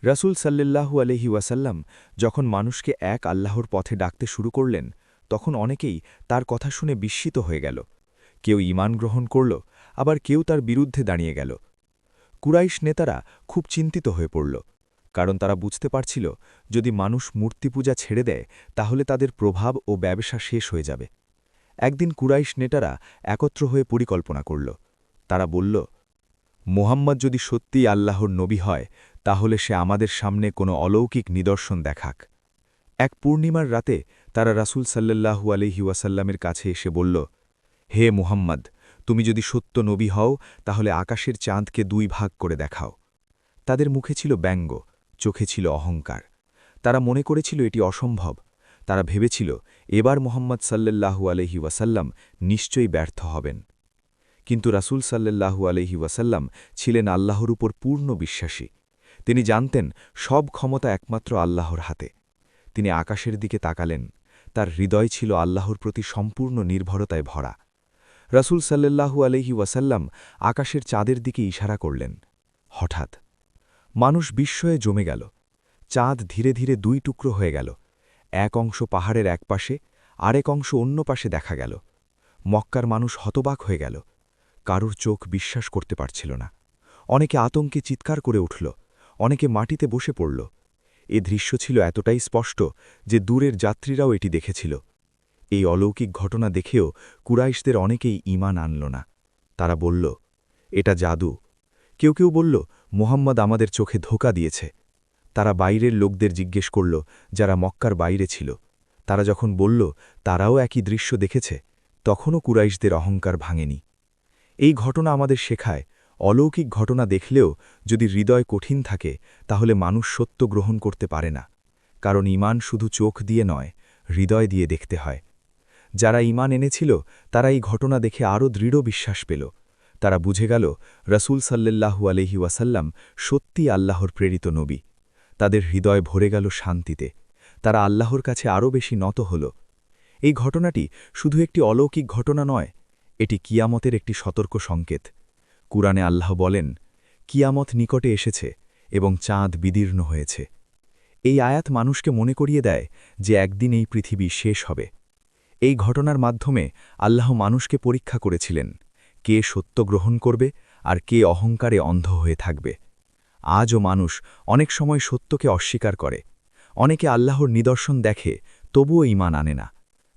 রাসূল সাল্লাল্লাহু আলাইহি ওয়াসাল্লাম যখন মানুষকে এক আল্লাহর পথে ডাকতে শুরু করলেন তখন অনেকেই তার কথা শুনে বিস্মিত হয়ে গেল। কেউ ঈমান গ্রহণ করল, আবার কেউ তার বিরুদ্ধে দাঁড়িয়ে গেল। কুরাইশ নেতারা খুব চিন্তিত হয়ে পড়ল, কারণ তারা বুঝতে পারছিল যদি মানুষ মূর্তিপূজা ছেড়ে দেয় তাহলে তাদের প্রভাব ও ব্যবসা শেষ হয়ে যাবে। একদিন কুরাইশ নেতারা একত্র হয়ে পরিকল্পনা করল। তারা বলল, মুহাম্মদ যদি সত্যিই আল্লাহর নবী হয় তাহলে সে আমাদের সামনে কোনো অলৌকিক নিদর্শন দেখাক। এক পূর্ণিমার রাতে তারা রাসূল সাল্লাল্লাহু আলাইহি ওয়াসাল্লামের কাছে এসে বলল, হে মুহাম্মদ, তুমি যদি সত্য নবী হও তাহলে আকাশের চাঁদকে দুই ভাগ করে দেখাও। তাদের মুখে ছিল ব্যঙ্গ, চোখে ছিল অহংকার। তারা মনে করেছিল এটি অসম্ভব। তারা ভেবেছিল এবার মুহাম্মদ সাল্লাল্লাহু আলাইহি ওয়াসাল্লাম নিশ্চয়ই ব্যর্থ হবেন। কিন্তু রাসূল সাল্লাল্লাহু আলাইহি ওয়াসাল্লাম ছিলেন আল্লাহর উপর পূর্ণ বিশ্বাসী। তিনি জানতেন সব ক্ষমতা একমাত্র আল্লাহর হাতে। তিনি আকাশের দিকে তাকালেন। তার হৃদয় ছিল আল্লাহর প্রতি সম্পূর্ণ নির্ভরতায় ভরা। রাসূল সাল্লাল্লাহু আলাইহি ওয়াসাল্লাম আকাশের চাঁদের দিকে ইশারা করলেন। হঠাৎ মানুষ বিস্ময়ে জমে গেল। চাঁদ ধীরে ধীরে দুই টুকরো হয়ে গেল। এক অংশ পাহাড়ের এক পাশে, আরেক অংশ অন্য পাশে দেখা গেল। মক্কার মানুষ হতবাক হয়ে গেল। কারুর চোখ বিশ্বাস করতে পারছিল না। অনেকে আতঙ্কে চিৎকার করে উঠল, অনেকে মাটিতে বসে পড়ল। এ দৃশ্য ছিল এতটাই স্পষ্ট যে দূরের যাত্রীরাও এটি দেখেছিল। এই অলৌকিক ঘটনা দেখেও কুরাইশদের অনেকেই ঈমান আনল না। তারা বলল, এটা জাদু। কেউ কেউ বলল, মুহাম্মদ আমাদের চোখে ধোঁকা দিয়েছে। তারা বাইরের লোকদের জিজ্ঞেস করল, যারা মক্কার বাইরে ছিল। তারা যখন বলল তারাও একই দৃশ্য দেখেছে, তখনও কুরাইশদের অহংকার ভাঙেনি। এই ঘটনা আমাদের শেখায়, অলৌকিক ঘটনা দেখলেও যদি হৃদয় কঠিন থাকে তাহলে মানুষ সত্য গ্রহণ করতে পারে না। কারণ ঈমান শুধু চোখ দিয়ে নয়, হৃদয় দিয়ে দেখতে হয়। যারা ঈমান এনেছিল তারা এই ঘটনা দেখে আরও দৃঢ় বিশ্বাস পেল। তারা বুঝে গেল রাসূল সাল্লাল্লাহু আলাইহি ওয়াসাল্লাম সত্যি আল্লাহর প্রেরিত নবী। তাদের হৃদয় ভরে গেল শান্তিতে। তারা আল্লাহর কাছে আরও বেশি নত হল। এই ঘটনাটি শুধু একটি অলৌকিক ঘটনা নয়, এটি কিয়ামতের একটি সতর্ক সংকেত। কুরআনে আল্লাহ বলেন, কিয়ামত নিকটে এসেছে এবং চাঁদ বিদীর্ণ হয়েছে। এই আয়াত মানুষকে মনে করিয়ে দেয় যে একদিন এই পৃথিবী শেষ হবে। এই ঘটনার মাধ্যমে আল্লাহ মানুষকে পরীক্ষা করেছিলেন, কে সত্য গ্রহণ করবে আর কে অহংকারে অন্ধ হয়ে থাকবে। আজও মানুষ অনেক সময় সত্যকে অস্বীকার করে। অনেকে আল্লাহর নিদর্শন দেখে তবুও ঈমান আনে না,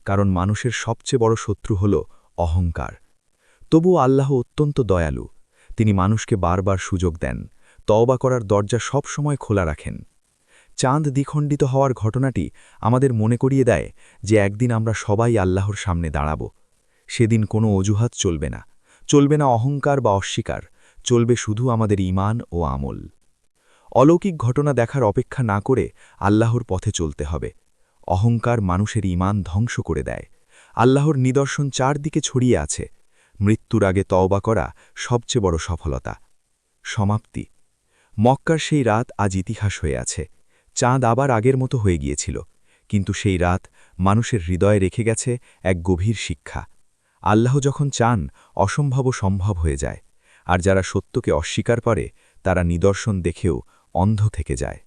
কারণ মানুষের সবচেয়ে বড় শত্রু হল অহংকার। তবুও আল্লাহ অত্যন্ত দয়ালু। তিনি মানুষকে বারবার সুযোগ দেন, তওবা করার দরজা সব সময় খোলা রাখেন। চাঁদ দ্বিখণ্ডিত হওয়ার ঘটনাটি আমাদের মনে করিয়ে দেয় যে একদিন আমরা সবাই আল্লাহর সামনে দাঁড়াব। সেদিন কোনো অজুহাত চলবে না, চলবে না অহংকার বা অস্বীকার, চলবে শুধু আমাদের ঈমান ও আমল। অলৌকিক ঘটনা দেখার অপেক্ষা না করে আল্লাহর পথে চলতে হবে। অহংকার মানুষের ঈমান ধ্বংস করে দেয়। আল্লাহর নিদর্শন চারদিকে ছড়িয়ে আছে। মৃত্যুর আগে তওবা করা সবচেয়ে বড় সফলতা। সমাপ্তি। মক্কার সেই রাত আজ ইতিহাস হয়ে আছে। চাঁদ আবার আগের মতো হয়ে গিয়েছিল, কিন্তু সেই রাত মানুষের হৃদয়ে রেখে গেছে এক গভীর শিক্ষা। আল্লাহ যখন চান, অসম্ভবও সম্ভব হয়ে যায়। আর যারা সত্যকে অস্বীকার করে তারা নিদর্শন দেখেও অন্ধ থেকে যায়।